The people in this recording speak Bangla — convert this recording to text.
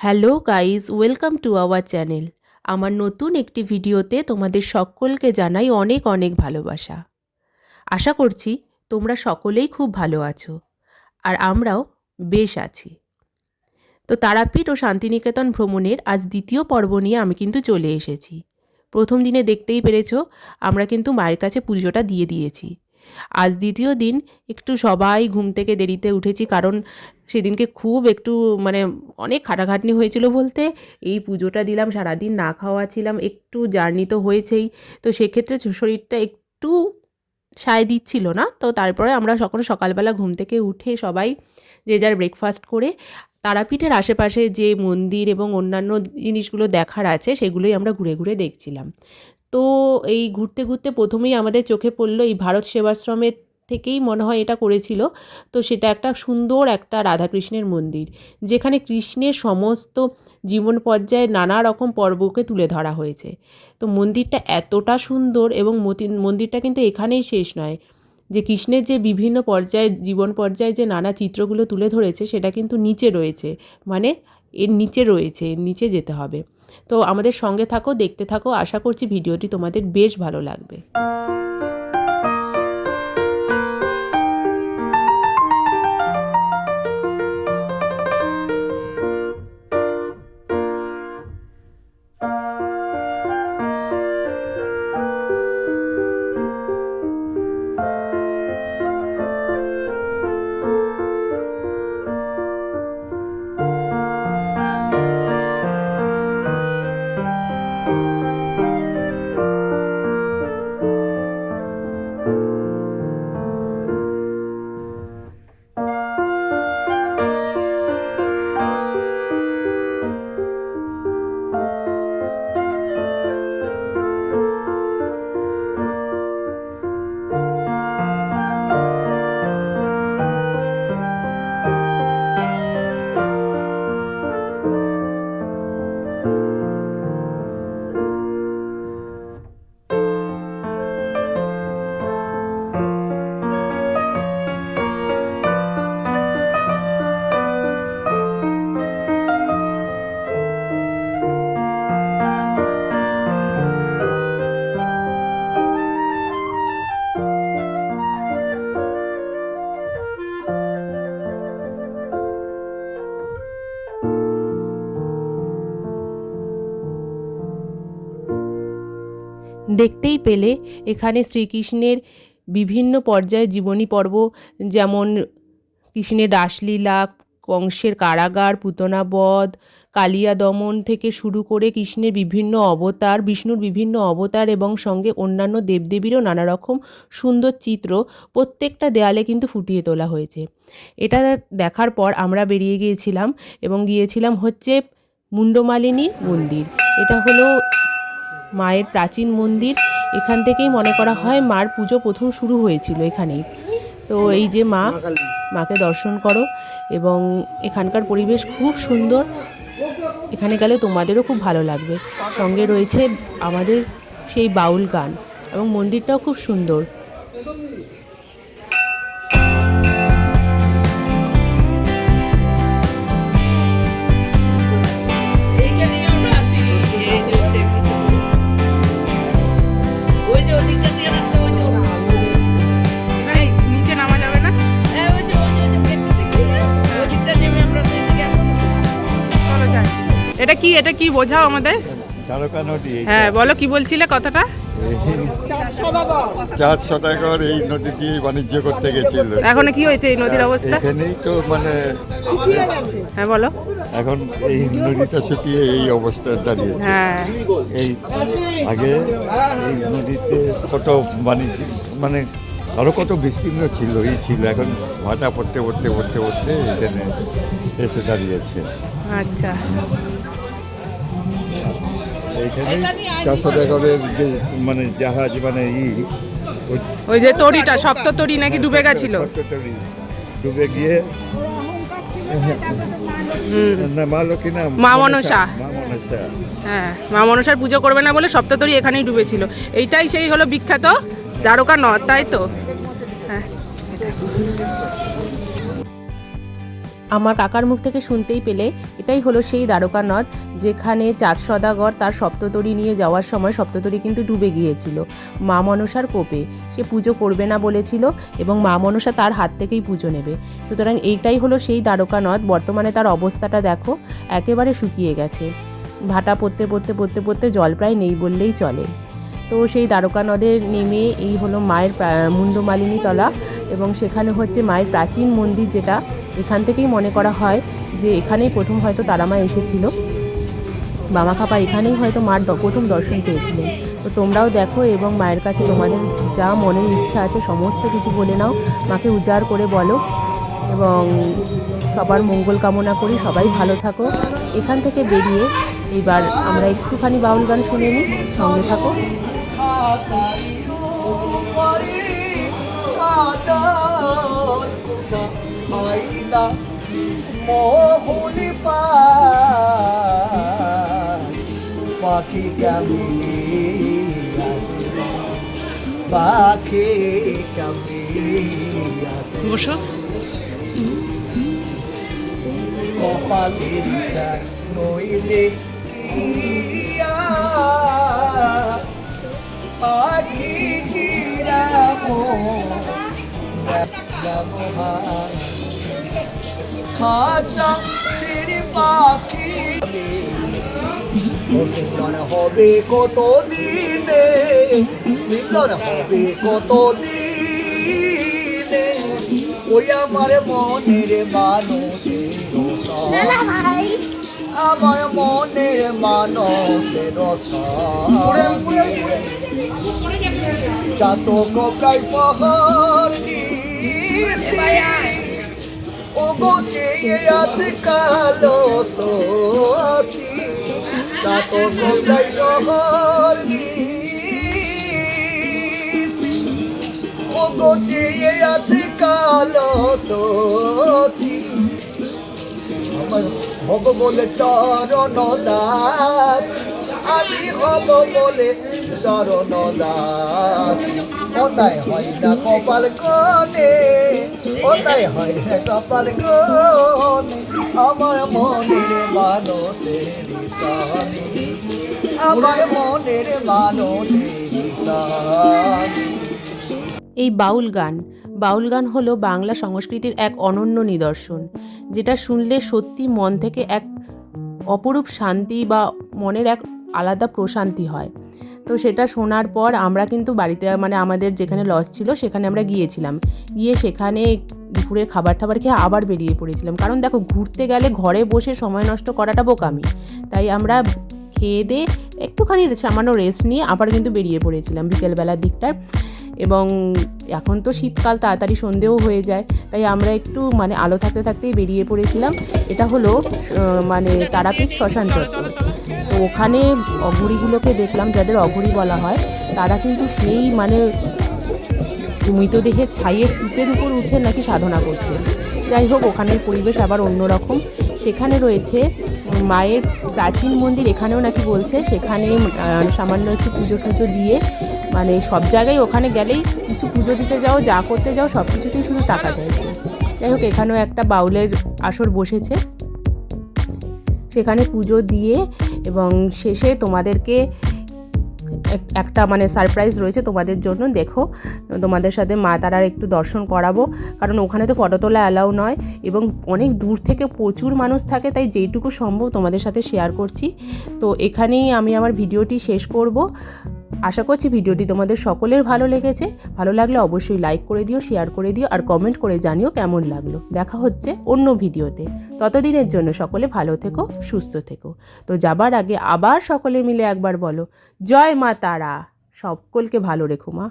Hello guys, welcome to our channel. আমার নতুন একটি ভিডিওতে তোমাদের সকলকে জানাই অনেক অনেক ভালোবাসা। আশা করছি তোমরা সকলেই খুব ভালো আছো, আর আমরাও বেশ আছি। তো তারাপীঠ ও শান্তিনিকেতন ভ্রমণের আজ দ্বিতীয় পর্ব নিয়ে আমি কিন্তু চলে এসেছি। প্রথম দিনে দেখতেই পেরেছো আমরা কিন্তু মায়ের কাছে পুজোটা দিয়ে দিয়েছি। আজ দ্বিতীয় দিন একটু সবাই ঘুম থেকে দেরিতে উঠেছি, কারণ সেদিনকে খুব একটু অনেক খাটাখাটনি হয়েছিল বলতে এই পুজোটা দিলাম, সারাদিন না খাওয়া ছিলাম, একটু জার্নি তো হয়েছেই, তো সেক্ষেত্রে শরীরটা একটু সায় দিচ্ছিল না। তো তারপরে আমরা সকালবেলা ঘুম থেকে উঠে সবাই যে যার ব্রেকফাস্ট করে তারাপীঠের আশেপাশে যে মন্দির এবং অন্যান্য জিনিসগুলো দেখার আছে সেগুলোই আমরা ঘুরে ঘুরে দেখছিলাম। তো এই ঘুরতে ঘুরতে প্রথমেই আমাদের চোখে পড়লো এই ভারত সেবাশ্রমের থেকেই মনে হয় এটা করেছিল। তো সেটা একটা সুন্দর একটা রাধাকৃষ্ণের মন্দির, যেখানে কৃষ্ণের সমস্ত জীবন পর্যায়ে নানা রকম পর্বকে তুলে ধরা হয়েছে। তো মন্দিরটা এতটা সুন্দর, এবং মন্দিরটা কিন্তু এখানেই শেষ নয়, যে কৃষ্ণের যে বিভিন্ন পর্যায়ে জীবন পর্যায়ে যে নানা চিত্রগুলো তুলে ধরেছে সেটা কিন্তু নিচে রয়েছে, মানে এর নিচে রয়েছে, এর নিচে যেতে হবে। তো আমাদের সঙ্গে থাকো, দেখতে থাকো, আশা করছি ভিডিওটি তোমাদের বেশ ভালো লাগবে। দেখতেই পেলে এখানে শ্রীকৃষ্ণের বিভিন্ন পর্যায়ে জীবনী পর্ব, যেমন কৃষ্ণের রাসলীলা, কংসের কারাগার, পুতনা বধ, কালিয়া দমন থেকে শুরু করে কৃষ্ণের বিভিন্ন অবতার, বিষ্ণুর বিভিন্ন অবতার এবং সঙ্গে অন্যান্য দেবদেবীরও নানা রকম সুন্দর চিত্র প্রত্যেকটা দেয়ালে কিন্তু ফুটিয়ে তোলা হয়েছে। এটা দেখার পর আমরা বেরিয়ে গিয়েছিলাম এবং গিয়েছিলাম হচ্ছে মুন্ডমালিনী মন্দির। এটা হলো মায়ের প্রাচীন মন্দির, এখান থেকেই মনে করা হয় মার পুজো প্রথম শুরু হয়েছিল এখানেই। তো এই যে মাকে দর্শন করো, এবং এখানকার পরিবেশ খুব সুন্দর, এখানে গেলে তোমাদেরও খুব ভালো লাগবে। সঙ্গে রয়েছে আমাদের সেই বাউল গান, এবং মন্দিরটাও খুব সুন্দর। এটা কি বোঝাও আমাদের? দ্বারকা নদী। হ্যাঁ বলো, কি বলছিলে কথাটা? 4 সদাগর এই নদী দিয়ে বাণিজ্য করতে গেছিল। এখন কি হয়েছে এই নদীর অবস্থা? এখানেই তো হ্যাঁ বলো। এখন এই নদীটা শুকিয়ে এই অবস্থায় দাঁড়িয়ে। হ্যাঁ, এই আগে এই নদীতে কত বাণিজ্য, আরো কত বিস্তীর্ণ ছিল, এখন ভাটা পড়তে এখানে এসে দাঁড়িয়েছে। আচ্ছা, এইখানে 4 সদাগরের যে জাহাজ ওই যে তরিটা, সপ্ত তরি নাকি ডুবে গেছিল, ডুবে গিয়ে মা লক্ষ্মী না মা মনসা, হ্যাঁ মা মনসার পুজো করবে না বলে সপ্ততরী এখানেই ডুবেছিল। এইটাই সেই হলো বিখ্যাত দ্বারকা নদ, তাই তো? হ্যাঁ, আমার কাকার মুখ থেকে শুনতেই পেলে এটাই হলো সেই দ্বারকা নদ যেখানে চাঁদ সদাগর তার সপ্ততরী নিয়ে যাওয়ার সময় সপ্ততরী কিন্তু ডুবে গিয়েছিল মা মনসার কোপে। সে পুজো করবে না বলেছিল এবং মা মনসা তার হাত থেকেই পুজো নেবে। সুতরাং এইটাই হলো সেই দ্বারকা নদ। বর্তমানে তার অবস্থাটা দেখো, একেবারে শুকিয়ে গেছে। ভাটা পড়তে পড়তে পড়তে পড়তে জল প্রায় নেই বললেই চলে। তো সেই দ্বারকা নদে নেমে এই হলো মায়ের মুন্ডমালিনী তলা এবং সেখানে হচ্ছে মায়ের প্রাচীন মন্দির, যেটা এখান থেকেই মনে করা হয় যে এখানেই প্রথম হয়তো তারামা এসেছিল। বামাখাপা এখানেই হয়তো মার প্রথম দর্শন পেয়েছিলেন। তো তোমরাও দেখো এবং মায়ের কাছে তোমাদের যা মনের ইচ্ছা আছে সমস্ত কিছু বলে নাও, মাকে উজাড় করে বলো এবং সবার মঙ্গল কামনা করি, সবাই ভালো থাকো। এখান থেকে বেরিয়ে এবার আমরা একটুখানি বাউল গান শুনে নিই, সঙ্গে থাকো। পাখি কেমনি পাখি কেমনি কপালের নইলে পাখি খাঁচা ছেড়ে পাখি মিলন হবে কত দিনে, মিলন হবে কত দিনে, ওই আমার মনের মানুষের আমার মনের মানুষের চাতক প্রায় পাহাড় ও গোছে আছে কালো সচি চাতক প্রায় পাহাড় ও গোছে আছে কালো সচি হব বলে চরণ দাস, আমি হব বলে চরণ দাস। ওটাই হয় না কপাল গনে, ওটাই হয় না কপাল গনে, আমার মনের মানুষের সানি, আমার মনের মানুষের সানি। এই বাউল গান হলো বাংলা সংস্কৃতির এক অনন্য নিদর্শন, যেটা শুনলে সত্যি মন থেকে এক অপরূপ শান্তি বা মনের এক আলাদা প্রশান্তি হয়। তো সেটা শোনার পর আমরা কিন্তু বাড়িতে মানে আমাদের যেখানে লজ ছিল সেখানে আমরা গিয়েছিলাম, গিয়ে সেখানে দুপুরের খাবার খেয়ে আবার বেরিয়ে পড়েছিলাম। কারণ দেখো, ঘুরতে গেলে ঘরে বসে সময় নষ্ট করাটা বোকামি, তাই আমরা খেয়ে দিয়ে একটুখানি সামান্য রেস্ট নিয়ে আবার কিন্তু বেরিয়ে পড়েছিলাম বিকেলবেলার দিকটায়। এবং এখন তো শীতকাল, তাড়াতাড়ি সন্ধেও হয়ে যায়, তাই আমরা একটু মানে আলো থাকতে থাকতেই বেরিয়ে পড়েছিলাম। এটা হলো মানে তারাপীঠ শ্মশান চত্বর। তো ওখানে অঘরীগুলোকে দেখলাম, যাদের অঘরী বলা হয়, তারা কিন্তু সেই মানে মৃতদেহের ছাইয়ের স্তূপের উপর উঠে নাকি সাধনা করছে। যাই হোক, ওখানের পরিবেশ আবার অন্যরকম। সেখানে রয়েছে মায়ের প্রাচীন মন্দির, এখানেও নাকি বলছে সেখানে সামান্য একটু পুজো দিয়ে মানে সব জায়গায় ওখানে গেলেই কিছু পুজো দিতে যাও, যা করতে যাও, সব কিছুতেই শুধু টাকা চাইছে। যাই হোক, এখানেও একটা বাউলের আসর বসেছে, সেখানে পুজো দিয়ে এবং শেষে তোমাদেরকে একটা মানে সারপ্রাইজ রয়েছে তোমাদের জন্য। দেখো, তোমাদের সাথে মা তারার একটু দর্শন করাবো, কারণ ওখানে তো ফটো তোলা অ্যালাউ নয় এবং অনেক দূর থেকে প্রচুর মানুষ থাকে, তাই যেইটুকু সম্ভব তোমাদের সাথে শেয়ার করছি। তো এখানেই আমি আমার ভিডিওটি শেষ করব। আশা করছি ভিডিওটি তোমাদের সকলের ভালো লেগেছে। ভালো লাগলে অবশ্যই লাইক করে দিও, শেয়ার করে দিও আর কমেন্ট করে জানিও কেমন লাগলো। দেখা হচ্ছে অন্য ভিডিওতে। ততদিনের জন্য সকলে ভালো থেকো, সুস্থ থেকো। তো যাবার আগে আবার সকলে মিলে একবার বলো, জয় মা তারা। সকলকে ভালো রেখো মা।